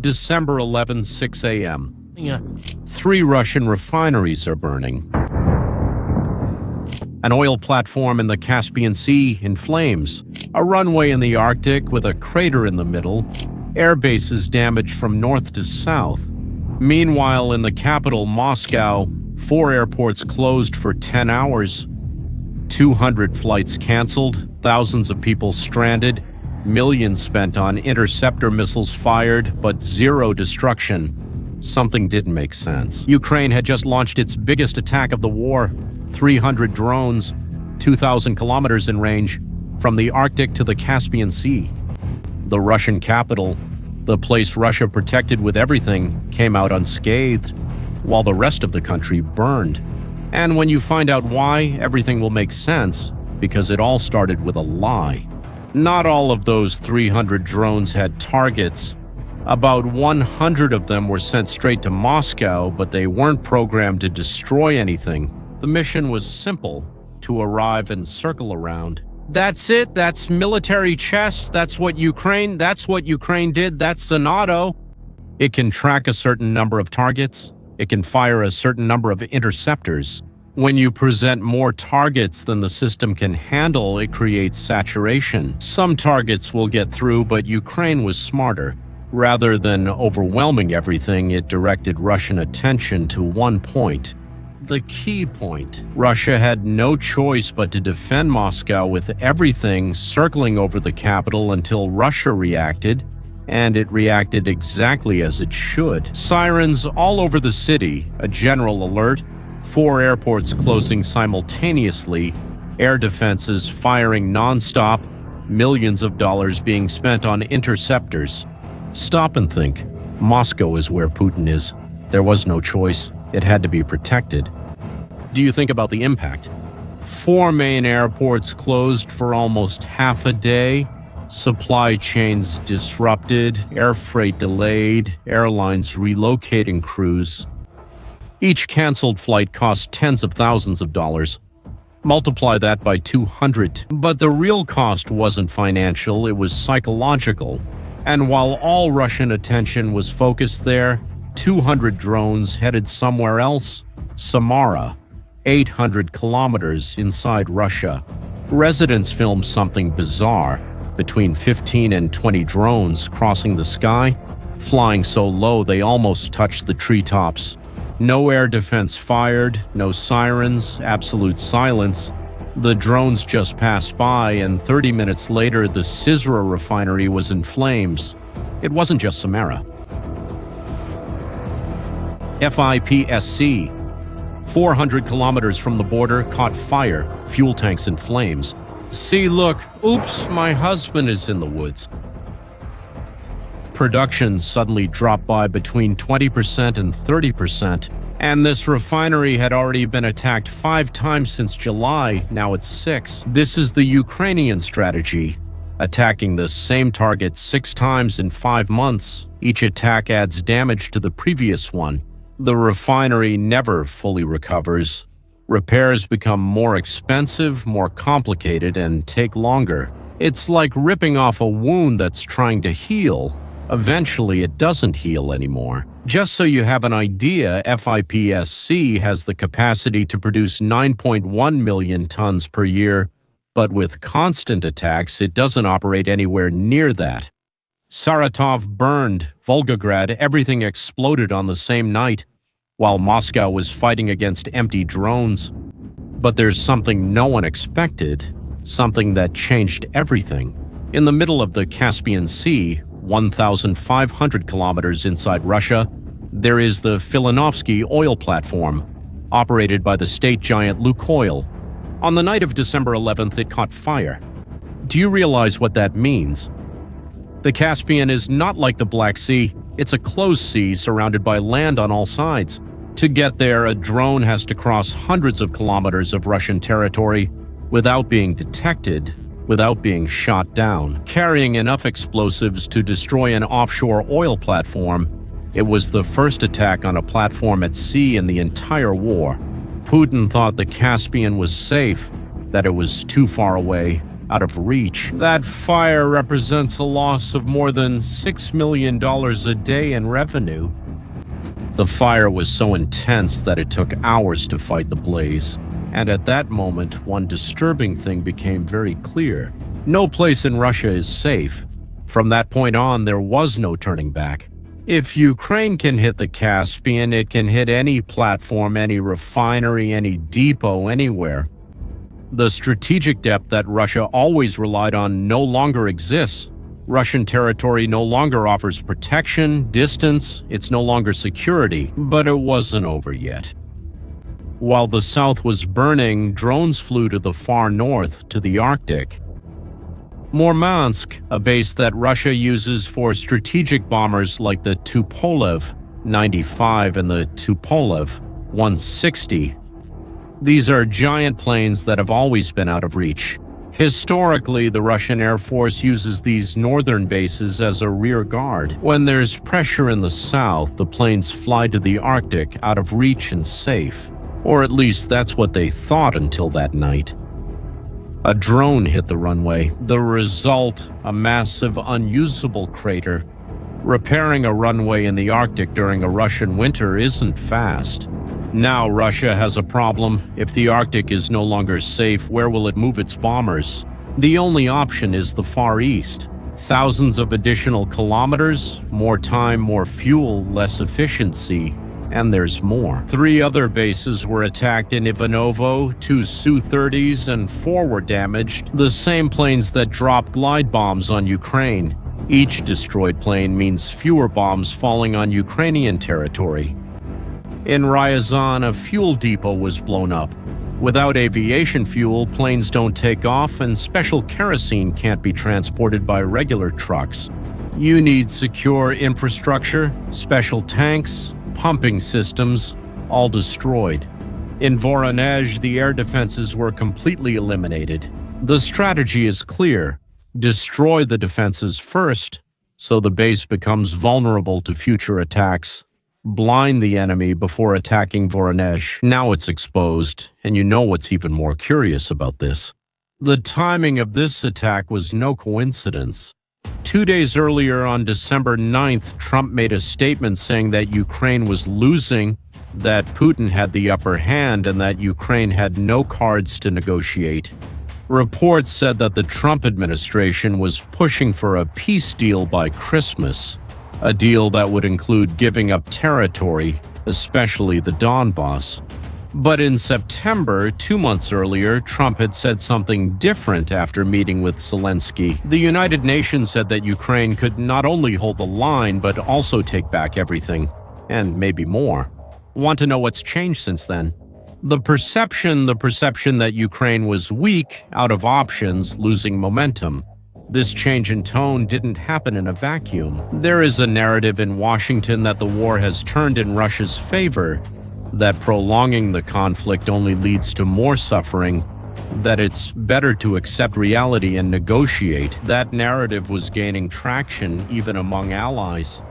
December 11, 6 a.m. 3 Russian refineries are burning. An oil platform in the Caspian Sea in flames. A runway in the Arctic with a crater in the middle. Air bases damaged from north to south. Meanwhile, in the capital, Moscow, 4 airports closed for 10 hours. 200 flights canceled, thousands of people stranded, millions spent on interceptor missiles fired, but zero destruction. Something didn't make sense. Ukraine had just launched its biggest attack of the war. 300 drones, 2,000 kilometers in range, from the Arctic to the Caspian Sea. The Russian capital, the place Russia protected with everything, came out unscathed, while the rest of the country burned. And when you find out why, everything will make sense, because it all started with a lie. Not all of those 300 drones had targets. About 100 of them were sent straight to Moscow, but they weren't programmed to destroy anything. The mission was simple: to arrive and circle around. That's it, that's military chess, that's what Ukraine did, that's NATO. It can track a certain number of targets. It can fire a certain number of interceptors. When you present more targets than the system can handle, it creates saturation. Some targets will get through, but Ukraine was smarter. Rather than overwhelming everything, it directed Russian attention to one point. The key point. Russia had no choice but to defend Moscow with everything circling over the capital until Russia reacted, and it reacted exactly as it should. Sirens all over the city, a general alert, 4 airports closing simultaneously, air defenses firing non-stop, millions of dollars being spent on interceptors. Stop and think. Moscow is where Putin is. There was no choice. It had to be protected. Do you think about the impact? 4 main airports closed for almost half a day. Supply chains disrupted, air freight delayed, airlines relocating crews. Each canceled flight cost tens of thousands of dollars. Multiply that by 200. But the real cost wasn't financial, it was psychological. And while all Russian attention was focused there, 200 drones headed somewhere else, Samara, 800 kilometers inside Russia. Residents filmed something bizarre. Between 15 and 20 drones crossing the sky, flying so low they almost touched the treetops. No air defense fired, no sirens, absolute silence. The drones just passed by, and 30 minutes later, the Sizra refinery was in flames. It wasn't just Samara. FIPSC, 400 kilometers from the border, caught fire, fuel tanks in flames. See, look, oops, my husband is in the woods. Production suddenly dropped by between 20% and 30%. And this refinery had already been attacked 5 times since July, now it's 6. This is the Ukrainian strategy, attacking the same target 6 times in 5 months. Each attack adds damage to the previous one. The refinery never fully recovers. Repairs become more expensive, more complicated, and take longer. It's like ripping off a wound that's trying to heal. Eventually, it doesn't heal anymore. Just so you have an idea, FIPSC has the capacity to produce 9.1 million tons per year, but with constant attacks, it doesn't operate anywhere near that. Saratov burned, Volgograd, everything exploded on the same night, while Moscow was fighting against empty drones. But there's something no one expected, something that changed everything. In the middle of the Caspian Sea, 1,500 kilometers inside Russia, there is the Filanovsky oil platform, operated by the state giant Lukoil. On the night of December 11th, it caught fire. Do you realize what that means? The Caspian is not like the Black Sea. It's a closed sea surrounded by land on all sides. To get there, a drone has to cross hundreds of kilometers of Russian territory without being detected, without being shot down, carrying enough explosives to destroy an offshore oil platform. It was the first attack on a platform at sea in the entire war. Putin thought the Caspian was safe, that it was too far away, out of reach. That fire represents a loss of more than $6 million a day in revenue. The fire was so intense that it took hours to fight the blaze. And at that moment, one disturbing thing became very clear. No place in Russia is safe. From that point on, there was no turning back. If Ukraine can hit the Caspian, it can hit any platform, any refinery, any depot, anywhere. The strategic depth that Russia always relied on no longer exists. Russian territory no longer offers protection, distance, it's no longer security, but it wasn't over yet. While the south was burning, drones flew to the far north, to the Arctic. Murmansk, a base that Russia uses for strategic bombers like the Tupolev 95 and the Tupolev 160. These are giant planes that have always been out of reach. Historically, the Russian Air Force uses these northern bases as a rear guard. When there's pressure in the south, the planes fly to the Arctic, out of reach and safe. Or at least that's what they thought until that night. A drone hit the runway. The result, a massive, unusable crater. Repairing a runway in the Arctic during a Russian winter isn't fast. Now Russia has a problem. If the Arctic is no longer safe, where will it move its bombers? The only option is the Far East. Thousands of additional kilometers, more time, more fuel, less efficiency. And there's more. 3 other bases were attacked in Ivanovo, 2 Su-30s, and 4 were damaged, the same planes that dropped glide bombs on Ukraine. Each destroyed plane means fewer bombs falling on Ukrainian territory. In Ryazan, a fuel depot was blown up. Without aviation fuel, planes don't take off, and special kerosene can't be transported by regular trucks. You need secure infrastructure, special tanks, pumping systems, all destroyed. In Voronezh, the air defenses were completely eliminated. The strategy is clear. Destroy the defenses first, so the base becomes vulnerable to future attacks. Blind the enemy before attacking Voronezh. Now it's exposed, and you know what's even more curious about this. The timing of this attack was no coincidence. 2 days earlier, on December 9th, Trump made a statement saying that Ukraine was losing, that Putin had the upper hand, and that Ukraine had no cards to negotiate. Reports said that the Trump administration was pushing for a peace deal by Christmas, a deal that would include giving up territory, especially the Donbass. But in September, 2 months earlier, Trump had said something different after meeting with Zelensky. The United Nations said that Ukraine could not only hold the line, but also take back everything, and maybe more. Want to know what's changed since then? The perception that Ukraine was weak, out of options, losing momentum. This change in tone didn't happen in a vacuum. There is a narrative in Washington that the war has turned in Russia's favor, that prolonging the conflict only leads to more suffering, that it's better to accept reality and negotiate. That narrative was gaining traction even among allies.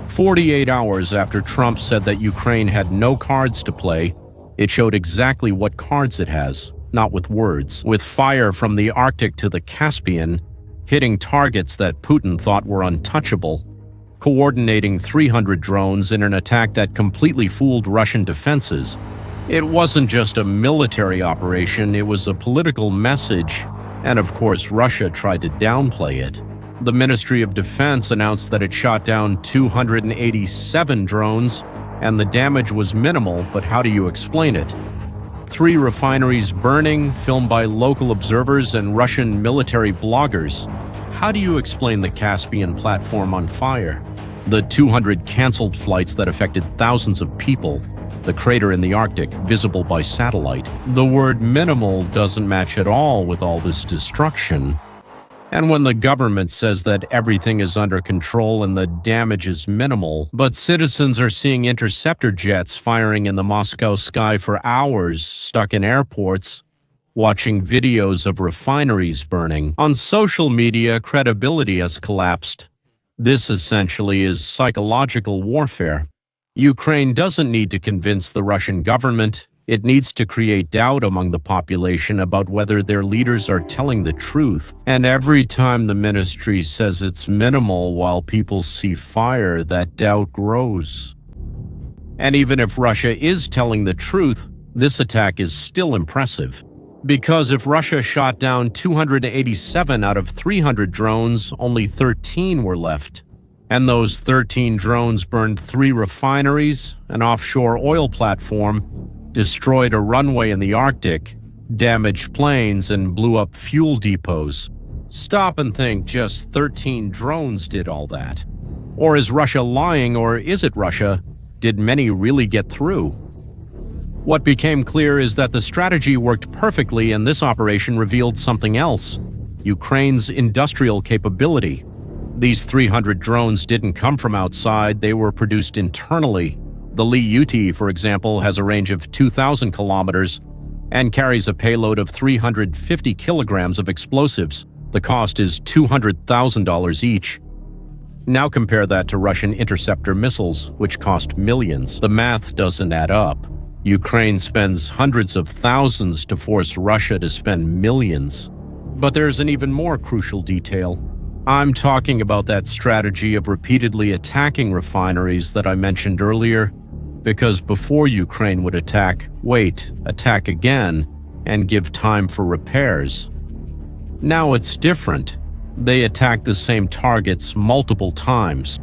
48 hours after Trump said that Ukraine had no cards to play, it showed exactly what cards it has, not with words. With fire from the Arctic to the Caspian, hitting targets that Putin thought were untouchable, coordinating 300 drones in an attack that completely fooled Russian defenses. It wasn't just a military operation, it was a political message, and of course Russia tried to downplay it. The Ministry of Defense announced that it shot down 287 drones, and the damage was minimal, but how do you explain it? 3 refineries burning, filmed by local observers and Russian military bloggers. How do you explain the Caspian platform on fire? The 200 canceled flights that affected thousands of people, the crater in the Arctic visible by satellite. The word minimal doesn't match at all with all this destruction. And when the government says that everything is under control and the damage is minimal, but citizens are seeing interceptor jets firing in the Moscow sky for hours, stuck in airports, watching videos of refineries burning. On social media, credibility has collapsed. This essentially is psychological warfare. Ukraine doesn't need to convince the Russian government, It needs to create doubt among the population about whether their leaders are telling the truth. And every time the ministry says it's minimal while people see fire, that doubt grows. And even if Russia is telling the truth, this attack is still impressive. Because if Russia shot down 287 out of 300 drones, only 13 were left. And those 13 drones burned 3 refineries, an offshore oil platform, destroyed a runway in the Arctic, damaged planes, and blew up fuel depots. Stop and think, just 13 drones did all that. Or is Russia lying, or is it Russia? Did many really get through? What became clear is that the strategy worked perfectly, and this operation revealed something else: Ukraine's industrial capability. These 300 drones didn't come from outside, they were produced internally. The Li-UT, for example, has a range of 2,000 kilometers and carries a payload of 350 kilograms of explosives. The cost is $200,000 each. Now compare that to Russian interceptor missiles, which cost millions. The math doesn't add up. Ukraine spends hundreds of thousands to force Russia to spend millions. But there's an even more crucial detail. I'm talking about that strategy of repeatedly attacking refineries that I mentioned earlier, because before Ukraine would attack, wait, attack again, and give time for repairs. Now it's different. They attack the same targets multiple times.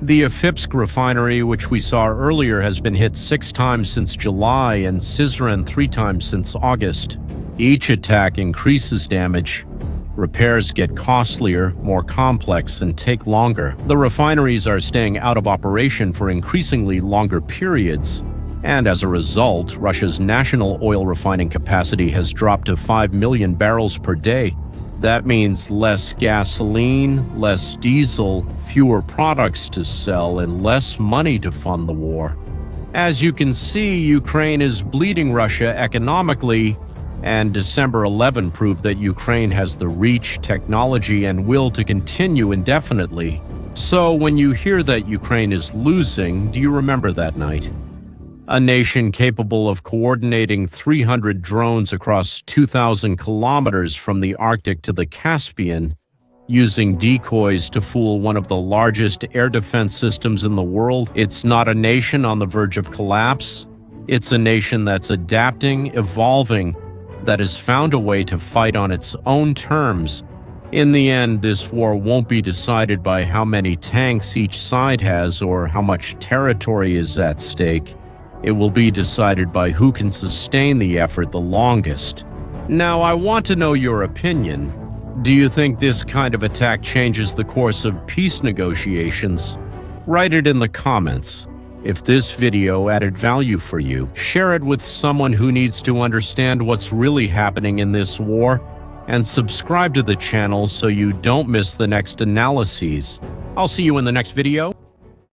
The Ifipsk refinery, which we saw earlier, has been hit 6 times since July and Syzran 3 times since August. Each attack increases damage. Repairs get costlier, more complex, and take longer. The refineries are staying out of operation for increasingly longer periods. And as a result, Russia's national oil refining capacity has dropped to 5 million barrels per day. That means less gasoline, less diesel, fewer products to sell, and less money to fund the war. As you can see, Ukraine is bleeding Russia economically, and December 11 proved that Ukraine has the reach, technology, and will to continue indefinitely. So when you hear that Ukraine is losing, do you remember that night? A nation capable of coordinating 300 drones across 2,000 kilometers from the Arctic to the Caspian, using decoys to fool one of the largest air defense systems in the world. It's not a nation on the verge of collapse. It's a nation that's adapting, evolving, that has found a way to fight on its own terms. In the end, this war won't be decided by how many tanks each side has or how much territory is at stake. It will be decided by who can sustain the effort the longest. Now, I want to know your opinion. Do you think this kind of attack changes the course of peace negotiations? Write it in the comments. If this video added value for you, share it with someone who needs to understand what's really happening in this war, and subscribe to the channel so you don't miss the next analyses. I'll see you in the next video.